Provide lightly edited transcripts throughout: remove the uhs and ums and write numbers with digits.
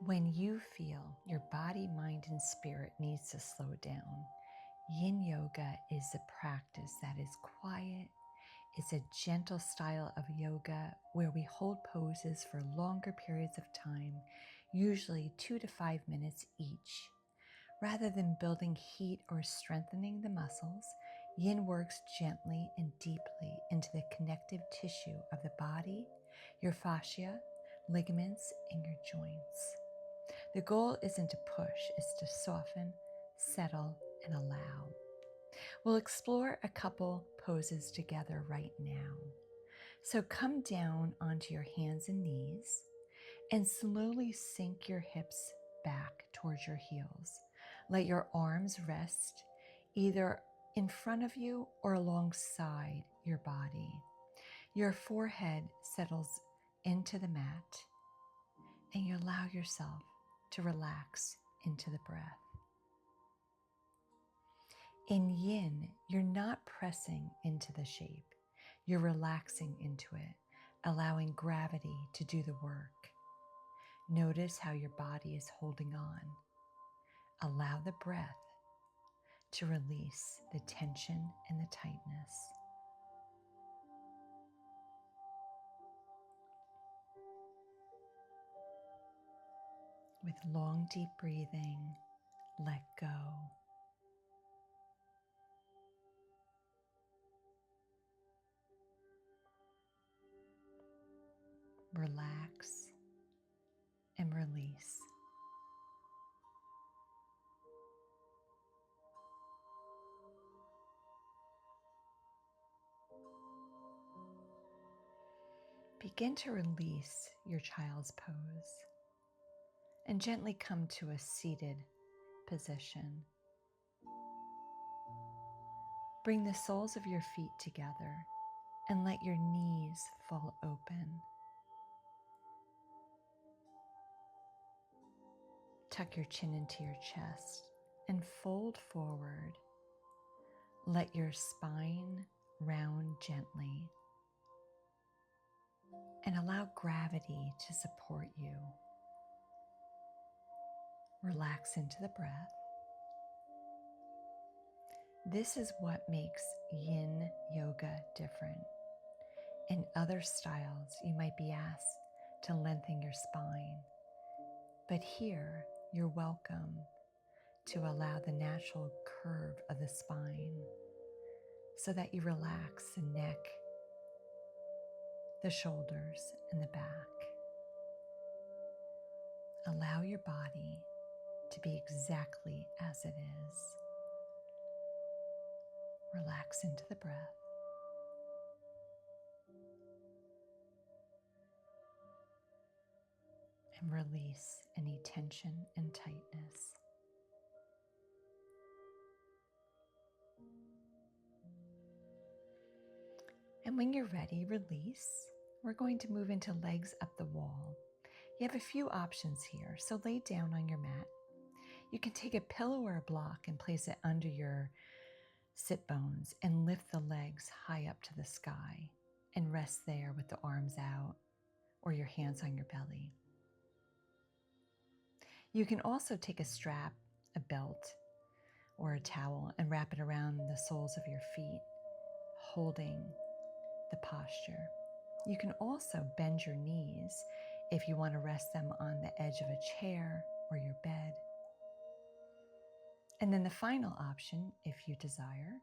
When you feel your body, mind, and spirit needs to slow down, Yin Yoga is a practice that is quiet. It's a gentle style of yoga where we hold poses for longer periods of time, usually 2 to 5 minutes each. Rather than building heat or strengthening the muscles, Yin works gently and deeply into the connective tissue of the body, your fascia, ligaments, and your joints. The goal isn't to push, it's to soften, settle, and allow. We'll explore a couple poses together right now. So come down onto your hands and knees and slowly sink your hips back towards your heels. Let your arms rest either in front of you or alongside your body. Your forehead settles into the mat and you allow yourself to relax into the breath. In Yin, you're not pressing into the shape. You're relaxing into it, allowing gravity to do the work. Notice how your body is holding on. Allow the breath to release the tension and the tightness. With long, deep breathing, let go. Relax and release. Begin to release your child's pose and gently come to a seated position. Bring the soles of your feet together and let your knees fall open. Tuck your chin into your chest and fold forward. Let your spine round gently and allow gravity to support you. Relax into the breath. This is what makes Yin Yoga different. In other styles, you might be asked to lengthen your spine, but here you're welcome to allow the natural curve of the spine so that you relax the neck, the shoulders, and the back. Allow your body to be exactly as it is. Relax into the breath. And release any tension and tightness. And when you're ready, release. We're going to move into legs up the wall. You have a few options here, so lay down on your mat. You can take a pillow or a block and place it under your sit bones and lift the legs high up to the sky and rest there with the arms out or your hands on your belly. You can also take a strap, a belt, or a towel and wrap it around the soles of your feet, holding the posture. You can also bend your knees if you want to rest them on the edge of a chair or your bed. And then the final option, if you desire,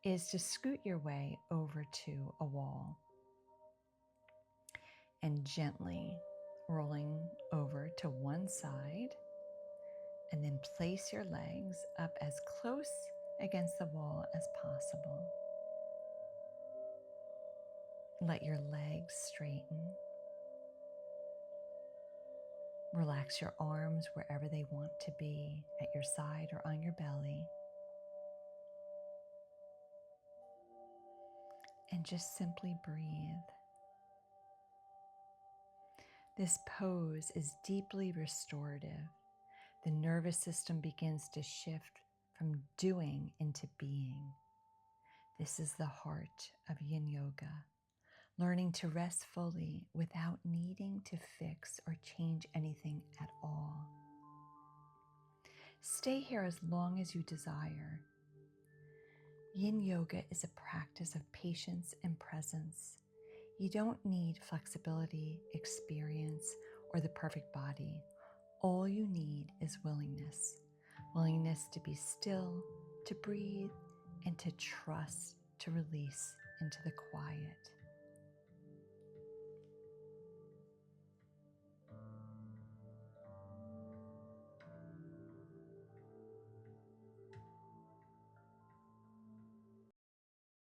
is to scoot your way over to a wall and gently rolling over to one side, and then place your legs up as close against the wall as possible. Let your legs straighten. Relax your arms wherever they want to be, at your side or on your belly. And just simply breathe. This pose is deeply restorative. The nervous system begins to shift from doing into being. This is the heart of Yin Yoga, learning to rest fully without needing to fix or change anything at all. stay here as long as you desire. Yin yoga is a practice of patience and presence. You don't need flexibility, experience, or the perfect body. All you need is willingness. Willingness to be still, to breathe, and to trust to release into the quiet.